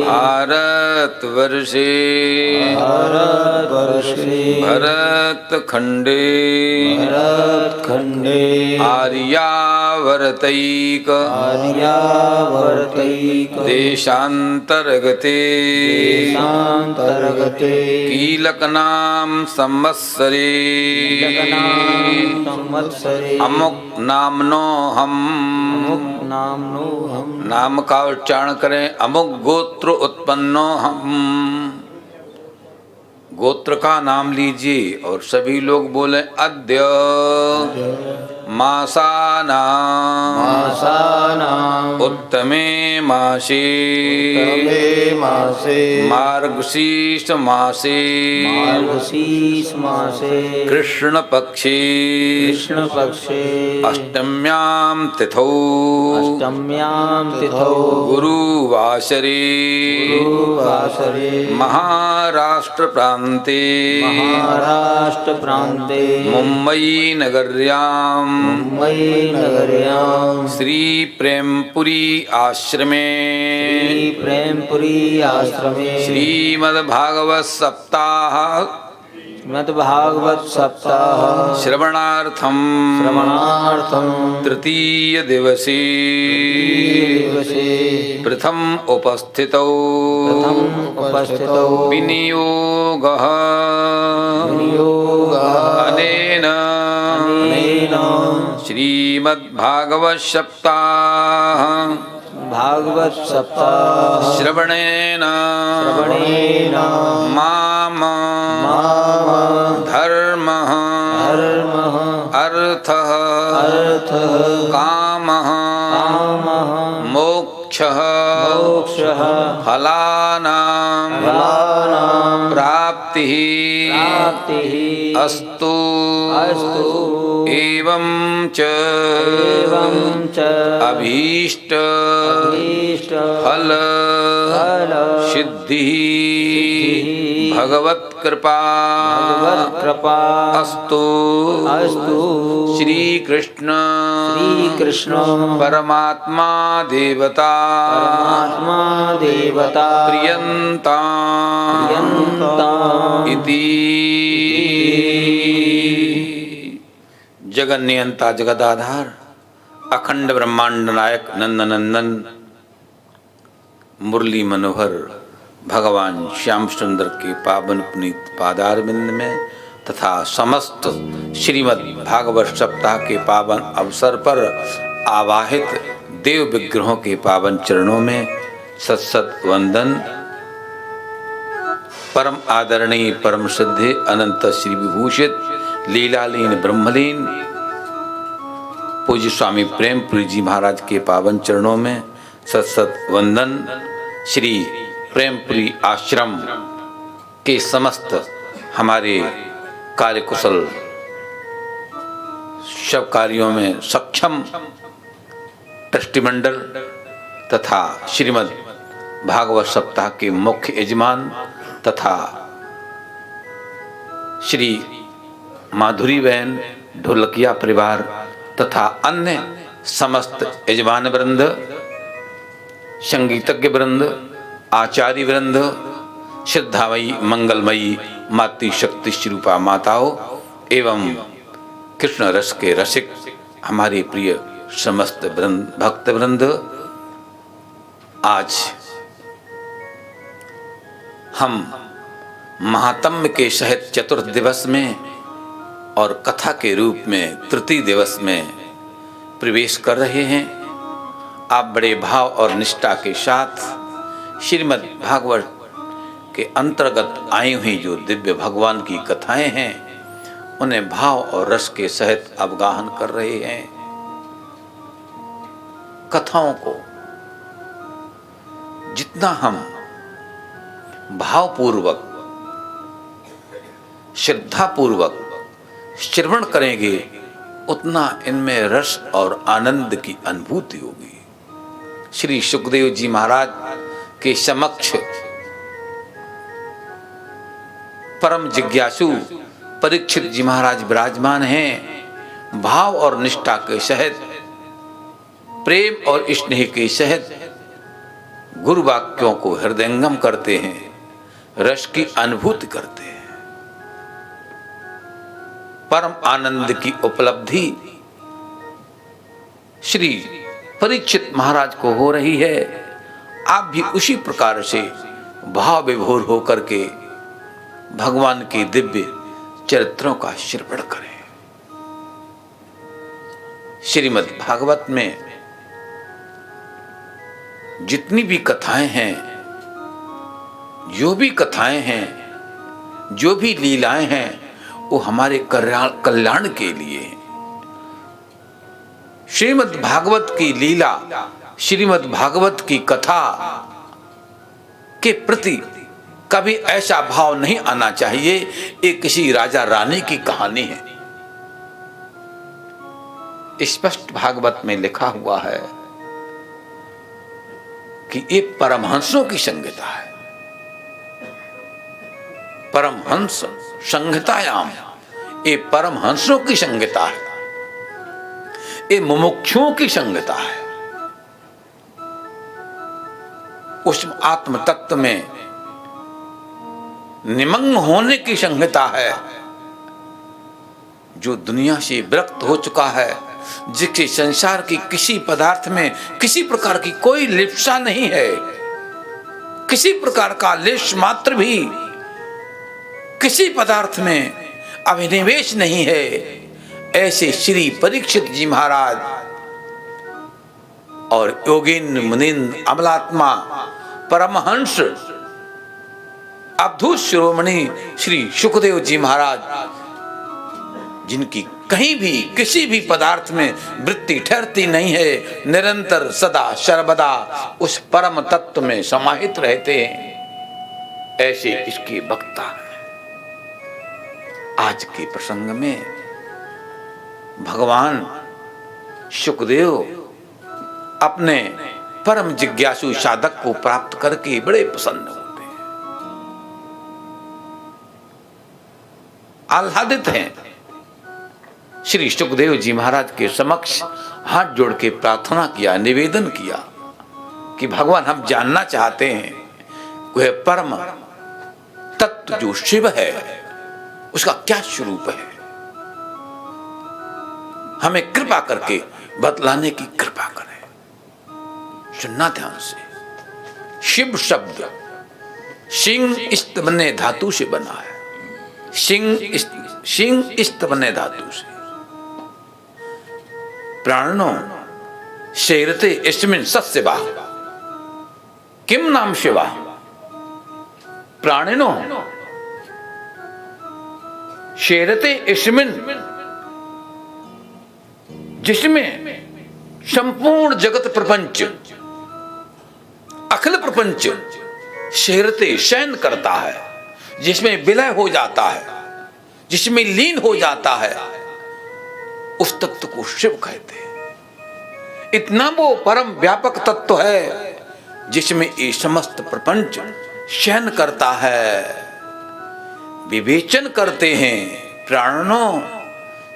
भारतवर्षे भरतखंडे आर्यावर्तैक देशांतर्गते कीलकनाम संवत्सरे अमुक नामनो हम नाम का उच्चारण करें। अमुक गोत्र उत्पन्नो हम, गोत्र का नाम लीजिए और सभी लोग बोले अद्य मासाना उत्तमे मासे मार्गशीर्ष मासे कृष्ण पक्षे अष्टम्यां तिथौ गुरुवासरे महाराष्ट्र प्रांते मुंबई नगर्यां श्री प्रेमपुरी आश्रमे श्रीमद्भागवत सप्ताह श्रवणार्थम तृतीय दिवसे प्रथम उपस्थितौ विनियोगः अनेन श्रीमद्भागवत सप्ताह श्रवणेन माम धर्मः अर्थः कामः मोक्षः फलानां प्राप्तिः अस्तु एवं च अभीष्ट फल सिद्धि भगवत कृपा अस्तु श्री कृष्ण परमात्मा देवता प्रियंता इति। जगन्नियंता जगदाधार अखंड ब्रह्मांड नायक नंदनंदन मुरली मनोहर भगवान श्याम सुंदर के पावन पुनीत पादारविंद में तथा समस्त श्रीमद् भागवत सप्ताह के पावन अवसर पर आवाहित देव विग्रहों के पावन चरणों में सत्सत वंदन। परम आदरणीय परम सिद्धे अनंत श्री विभूषित लीलालीन ब्रह्मलीन पूज्य स्वामी प्रेमपुरी जी महाराज के पावन चरणों में सत्सत वंदन। श्री प्रेमपुरी आश्रम के समस्त हमारे कार्यकुशल शव कार्यों में सक्षम ट्रस्टी मंडल तथा श्रीमद् भागवत सप्ताह के मुख्य यजमान तथा श्री माधुरी बहन ढोलकिया परिवार तथा अन्य समस्त यजमान वृंद, संगीतज्ञ वृंद, आचार्य वृंद, श्रद्धामयी मंगलमयी मातृशक्ति स्वरूपा माताओं एवं कृष्ण रस के रसिक हमारे प्रिय समस्त भक्त वृंद, आज हम महात्म्य के सहित चतुर्थ दिवस में और कथा के रूप में तृतीय दिवस में प्रवेश कर रहे हैं। आप बड़े भाव और निष्ठा के साथ श्रीमद् भागवत के अंतर्गत आई हुई जो दिव्य भगवान की कथाएं हैं उन्हें भाव और रस के सहित अवगाहन कर रहे हैं। कथाओं को जितना हम भावपूर्वक श्रद्धापूर्वक श्रवण करेंगे उतना इनमें रस और आनंद की अनुभूति होगी। श्री सुखदेव जी महाराज के समक्ष परम जिज्ञासु परीक्षित जी महाराज विराजमान हैं। भाव और निष्ठा के सहित प्रेम और स्नेह के सहित गुरु वाक्यों को हृदयंगम करते हैं, रस की अनुभूति करते हैं। परम आनंद की उपलब्धि श्री परीक्षित महाराज को हो रही है। आप भी उसी प्रकार से भाव विभोर होकर के भगवान के दिव्य चरित्रों का श्रवण करें। श्रीमद् भागवत में जितनी भी कथाएं हैं, जो भी कथाएं हैं, जो भी लीलाएं हैं, वो हमारे कल्याण के लिए। श्रीमद् भागवत की लीला, श्रीमद् भागवत की कथा के प्रति कभी ऐसा भाव नहीं आना चाहिए ये किसी राजा रानी की कहानी है। स्पष्ट भागवत में लिखा हुआ है कि ये परमहंसों की संहिता है। परमहंस संहितायाम, ये परमहंसों की संहिता है, ये मुमुक्षुओं की संहिता है। उस आत्म तत्व में निमग्न होने की संहिता है। जो दुनिया से विरक्त हो चुका है, जिसके संसार की किसी पदार्थ में किसी प्रकार की कोई लिप्सा नहीं है, किसी प्रकार का लेश मात्र भी किसी पदार्थ में अभिनिवेश नहीं है, ऐसे श्री परीक्षित जी महाराज और योगीन्द्र मुनीन्द्र अमलात्मा परमहंस अवधूत शिरोमणि श्री सुखदेव जी महाराज, जिनकी कहीं भी किसी भी पदार्थ में वृत्ति ठहरती नहीं है, निरंतर सदा सर्वदा उस परम तत्व में समाहित रहते हैं, ऐसे इसके वक्ता हैं। आज के प्रसंग में भगवान सुखदेव अपने परम जिज्ञासु साधक को प्राप्त करके बड़े प्रसन्न होते हैं, आह्लादित हैं। श्री सुखदेव जी महाराज के समक्ष हाथ जोड़ के प्रार्थना किया, निवेदन किया कि भगवान हम जानना चाहते हैं वह परम तत्व जो शिव है उसका क्या स्वरूप है, हमें कृपा करके बतलाने की कृपा करें। सुनना ध्यान से। शिव शब्द सिंह इस्त बने धातु से बना है। सिंह इस्त बने धातु से। प्राणनो शेरते इस्मिन सत्सेवा किम नाम शिवा। प्राणिनो शेरते इस्मिन, जिसमें संपूर्ण जगत प्रपंच, अखिल प्रपंच शेरते शयन करता है, जिसमें विलय हो जाता है, जिसमें लीन हो जाता है, उस तत्व को शिव कहते हैं। इतना वो परम व्यापक तत्व है जिसमें ये समस्त प्रपंच शयन करता है, विवेचन करते हैं। प्राणनो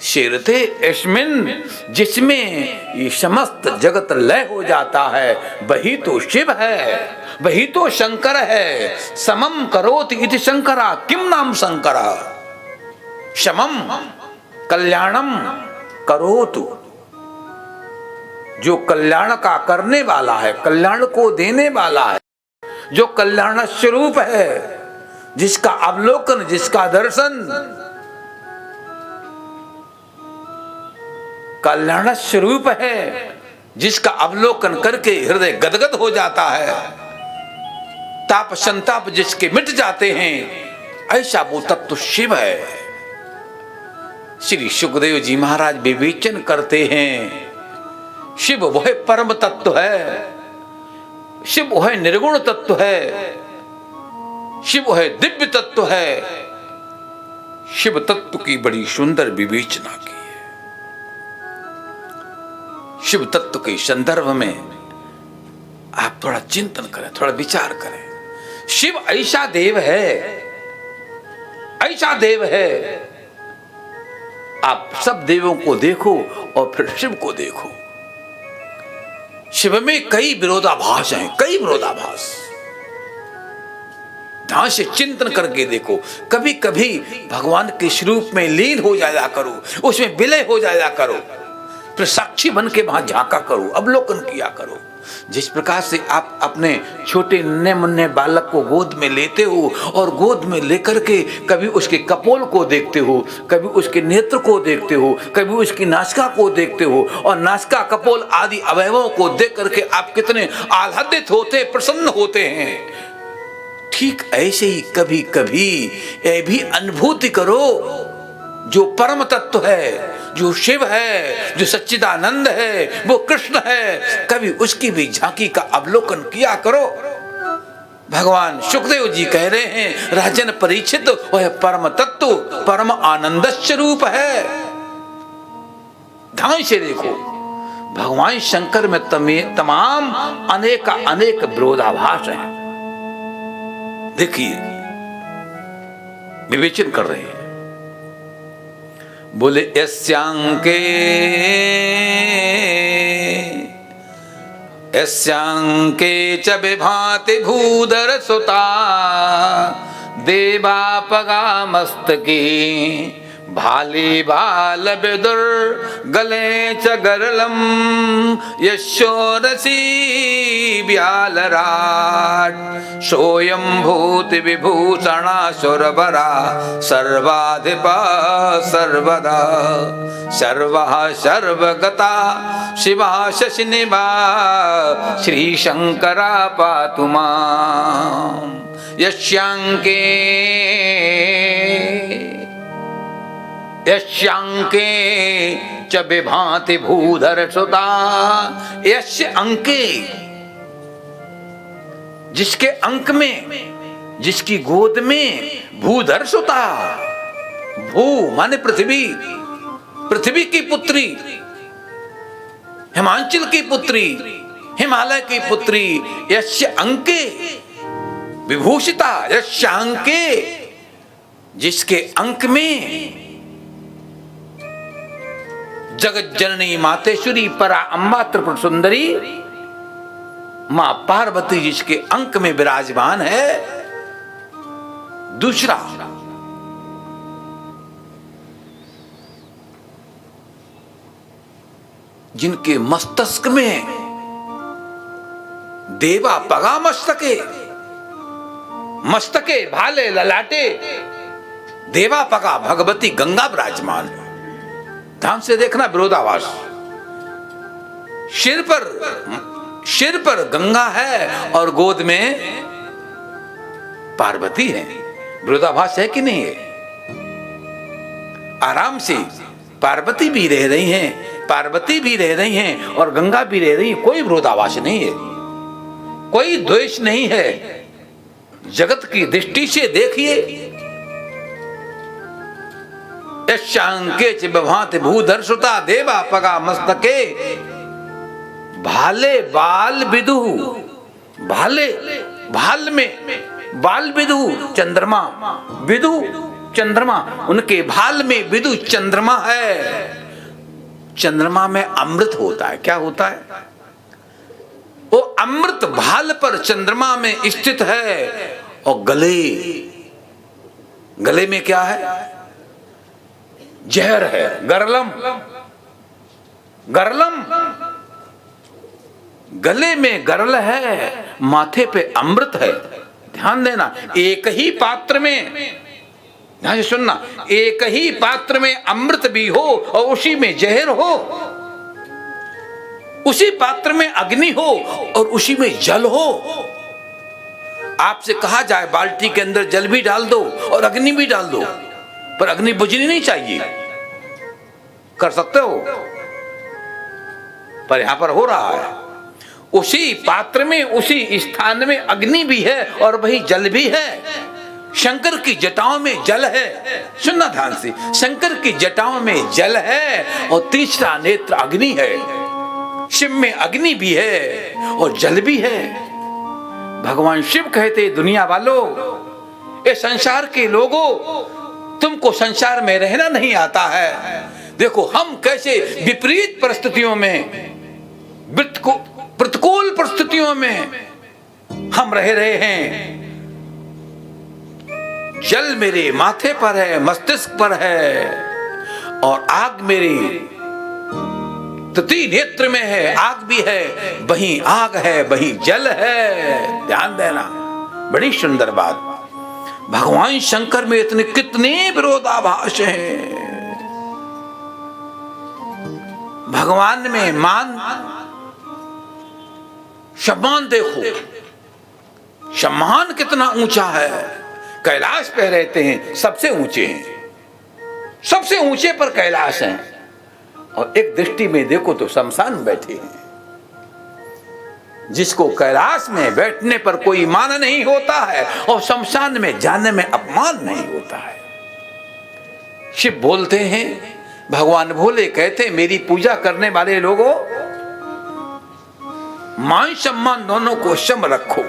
शेरते इस्मिन, जिसमें ये समस्त जगत लय हो जाता है, वही तो शिव है, वही तो शंकर है। समम करोति इति शंकरा, किम नाम शंकरा। समम कल्याणम करोतु, जो कल्याण का करने वाला है, कल्याण को देने वाला है, जो कल्याण स्वरूप है, जिसका अवलोकन, जिसका दर्शन कल्याण स्वरूप है, जिसका अवलोकन करके हृदय गदगद हो जाता है, ताप संताप जिसके मिट जाते हैं, ऐसा वो तत्व शिव है। श्री सुखदेव जी महाराज विवेचन करते हैं, शिव वह परम तत्व है, शिव वह निर्गुण तत्व है, शिव वह दिव्य तत्व है। शिव तत्व की बड़ी सुंदर विवेचना की है। शिव तत्व के संदर्भ में आप थोड़ा चिंतन करें, थोड़ा विचार करें। शिव ऐसा देव है, ऐसा देव है। आप सब देवों को देखो और फिर शिव को देखो। शिव में कई विरोधाभास हैं, कई विरोधाभास। ध्यान से चिंतन करके देखो। कभी कभी भगवान के स्वरूप में लीन हो जाया करो, उसमें विलय हो जाया करो, फिर साक्षी बन के वहां झांका करो, अवलोकन किया करो। जिस प्रकार से आप अपने छोटे नन्हे मुन्ने बालक को गोद में लेते हो और गोद में लेकर के कभी उसके कपोल को देखते हो, कभी उसके नेत्र को देखते हो, कभी उसकी नासिका को देखते हो, और नासिका, कपोल आदि अवयवों को देख करके आप कितने आह्लादित होते, प्रसन्न होते हैं। ठीक ऐसे ही कभी कभी ये भी अनुभूति करो, जो परम तत्व है, जो शिव है, जो सच्चिदानंद है, वो कृष्ण है, कभी उसकी भी झांकी का अवलोकन किया करो। भगवान सुखदेव जी कह रहे हैं, राजन परीक्षित वह परम तत्व परम आनंद स्वरूप है। ध्यान से देखो, भगवान शंकर में तमाम अनेक विरोधाभास हैं। देखिए, विवेचन कर रहे हैं। बोले यस्यांके च विभाति भूधर सुता देवापगा मस्तके भाली बाल विदुर गले च गरलम यशोरसी व्यालराट सोयम भूति विभूषणा सुरवरा सर्वाधिपा सर्वदा सर्वा सर्वगता शिवा शशिनिभा श्री शंकरा पातु मां। यस्यांके च विभाति भूधर सुता। यस्य अंके, जिसके अंक में, जिसकी गोद में भूधर सुता, भू माने पृथ्वी, पृथ्वी की पुत्री, हिमांचल की पुत्री, हिमालय की पुत्री। यस्य अंके विभूषिता, यस्य अंके, जिसके अंक में जगत जननी मातेश्वरी परा अम्बा त्रिपुर सुंदरी मां पार्वती जिसके अंक में विराजमान है। दूसरा, जिनके मस्तक में देवा पगा मस्तके, मस्तके भाले ललाटे देवा पगा भगवती गंगा विराजमान है। ध्यान से देखना विरोधाभास। सिर पर गंगा है और गोद में पार्वती है। विरोधाभास है कि नहीं है? आराम से पार्वती भी रह रही हैं, पार्वती भी रह रही हैं और गंगा भी रह रही है। कोई विरोधाभास नहीं है, कोई द्वेष नहीं है। जगत की दृष्टि से देखिए। यस्यांके च विभाति भूधर सुता देवा पगा मस्तके भाले बाल विदु। भाले, भाल में बाल विदु चंद्रमा, विदु चंद्रमा, उनके भाल में विदु चंद्रमा है। चंद्रमा में अमृत होता है। क्या होता है? वो अमृत भाल पर चंद्रमा में स्थित है। और गले में क्या है? जहर है, गरलम। गरलम, गले में गरल है, माथे पे अमृत है। ध्यान देना, एक ही पात्र में, ध्यान से सुनना, एक ही पात्र में अमृत भी हो और उसी में जहर हो, उसी पात्र में अग्नि हो और उसी में जल हो। आपसे कहा जाए बाल्टी के अंदर जल भी डाल दो और अग्नि भी डाल दो, पर अग्नि बुझनी नहीं चाहिए। कर सकते हो, पर यहां पर हो रहा है। उसी पात्र में, उसी स्थान में अग्नि भी है और वही जल भी है। शंकर की जटाओं में जल है। सुनना ध्यान से, शंकर की जटाओं में जल है और तीसरा नेत्र अग्नि है। शिव में अग्नि भी है और जल भी है। भगवान शिव कहते, दुनिया वालों, ये संसार के लोगों, तुमको संसार में रहना नहीं आता है। देखो हम कैसे विपरीत परिस्थितियों में प्रतिकूल परिस्थितियों में हम रह रहे हैं। जल मेरे माथे पर है, मस्तिष्क पर है, और आग मेरी तृतीय नेत्र में है। आग भी है, वहीं आग है, वहीं जल है। ध्यान देना, बड़ी सुंदर बात। भगवान शंकर में इतने कितने विरोधाभास हैं। भगवान में मान सम्मान देखो, सम्मान कितना ऊंचा है। कैलाश पे रहते हैं, सबसे ऊंचे हैं, सबसे ऊंचे पर कैलाश हैं, और एक दृष्टि में देखो तो शमशान में बैठे हैं। जिसको कैलाश में बैठने पर कोई मान नहीं होता है और शमशान में जाने में अपमान नहीं होता है। शिव बोलते हैं, भगवान भोले कहते, मेरी पूजा करने वाले लोगों, मान सम्मान दोनों को सम रखो।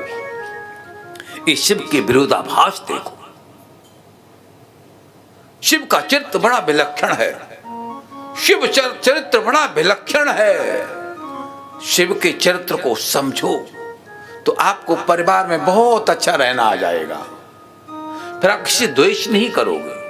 इस शिव के विरोधाभास देखो। शिव का चरित्र बड़ा विलक्षण है। शिव चरित्र बड़ा विलक्षण है। शिव के चरित्र को समझो तो आपको परिवार में बहुत अच्छा रहना आ जाएगा। फिर आप किसी द्वेष नहीं करोगे।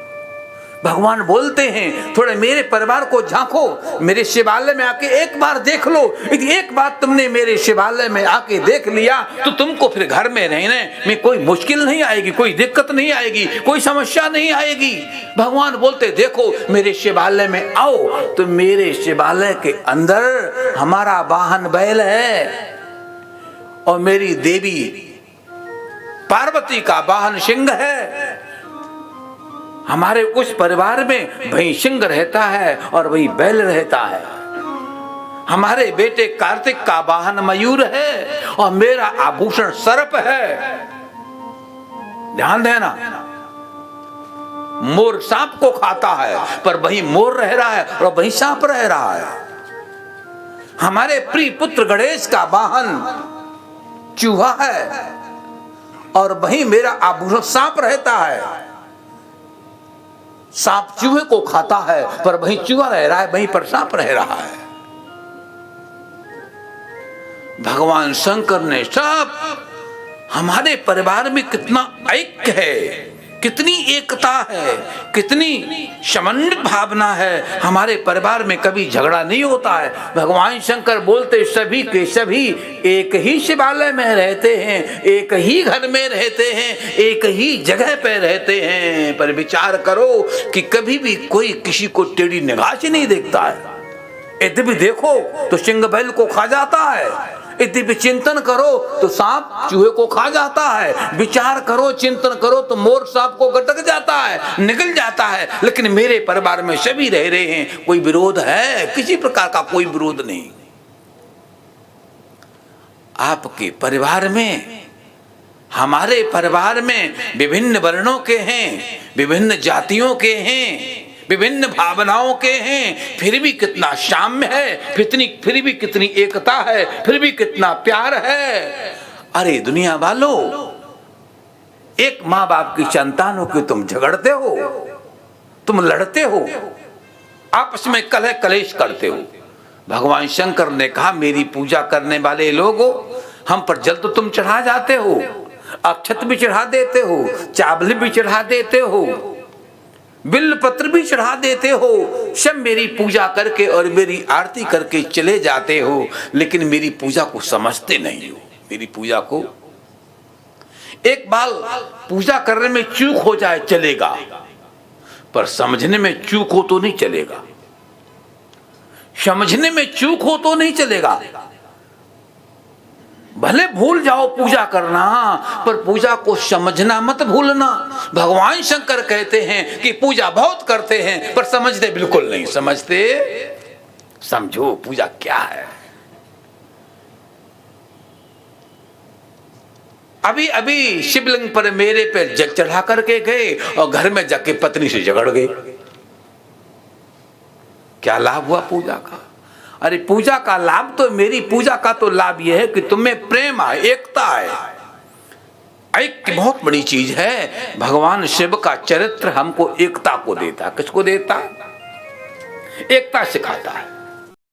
भगवान बोलते हैं, थोड़े मेरे परिवार को झांको, मेरे शिवालय में आके एक बार देख लो। यदि एक बार तुमने मेरे शिवालय में आके देख लिया तो तुमको फिर घर में रहने में कोई मुश्किल नहीं आएगी, कोई दिक्कत नहीं आएगी, कोई समस्या नहीं आएगी। भगवान बोलते, देखो मेरे शिवालय में आओ। तो मेरे शिवालय के अंदर हमारा वाहन बैल है, और मेरी देवी पार्वती का वाहन सिंह है। हमारे उस परिवार में वही सिंह रहता है और वही बैल रहता है। हमारे बेटे कार्तिक का वाहन मयूर है और मेरा आभूषण सर्प है। ध्यान देना, मोर सांप को खाता है पर वही मोर रह रहा है और वही सांप रह रहा है। हमारे प्रिय पुत्र गणेश का वाहन चूहा है और वही मेरा आभूषण सांप रहता है। सांप चूहे को खाता है पर वहीं चूहा रह रहा है, वहीं पर सांप रह रहा है। भगवान शंकर ने सब हमारे परिवार में कितना ऐक्य है, कितनी एकता है, कितनी समन्वित भावना है। हमारे परिवार में कभी झगड़ा नहीं होता है। भगवान शंकर बोलते, सभी के सभी एक ही शिवालय में रहते हैं, एक ही घर में रहते हैं, एक ही जगह पे रहते हैं। पर विचार करो कि कभी भी कोई किसी को टेढ़ी निगाह से नहीं देखता है। यदि भी देखो तो सिंह बैल को खा जाता है, यदि भी चिंतन करो तो सांप चूहे को खा जाता है, विचार करो, चिंतन करो तो मोर सांप को गटक जाता है, निकल जाता है। लेकिन मेरे परिवार में सभी रह रहे हैं। कोई विरोध है? किसी प्रकार का कोई विरोध नहीं। आपके परिवार में, हमारे परिवार में विभिन्न वर्णों के हैं, विभिन्न जातियों के हैं, विभिन्न भावनाओं के हैं, फिर भी कितना साम्य है, फिर भी कितनी एकता है, फिर भी कितना प्यार है। अरे दुनिया वालों, एक माँ बाप की संतानों की तुम झगड़ते हो, तुम लड़ते हो, आपस में कलह कलेश करते हो। भगवान शंकर ने कहा, मेरी पूजा करने वाले लोगों, हम पर जल तो तुम चढ़ा जाते हो, अक्षत भी चढ़ा देते हो, चावल भी चढ़ा देते हो, बिल्व पत्र भी चढ़ा देते हो, सब मेरी पूजा करके और मेरी आरती करके चले जाते हो, लेकिन मेरी पूजा को समझते नहीं हो। मेरी पूजा को एक बार पूजा करने में चूक हो जाए चलेगा, पर समझने में चूक हो तो नहीं चलेगा। समझने में चूक हो तो नहीं चलेगा। भले भूल जाओ पूजा करना, पर पूजा को समझना मत भूलना। भगवान शंकर कहते हैं कि पूजा बहुत करते हैं पर समझते बिल्कुल नहीं। समझते, समझो पूजा क्या है। अभी अभी शिवलिंग पर मेरे पे जग चढ़ा करके गए और घर में जाके पत्नी से झगड़ गए। क्या लाभ हुआ पूजा का? अरे पूजा का लाभ तो, मेरी पूजा का तो लाभ यह है कि तुम्हें प्रेम है, एकता है। ऐक्य बहुत बड़ी चीज है। भगवान शिव का चरित्र हमको एकता को देता। किसको देता? एकता सिखाता है।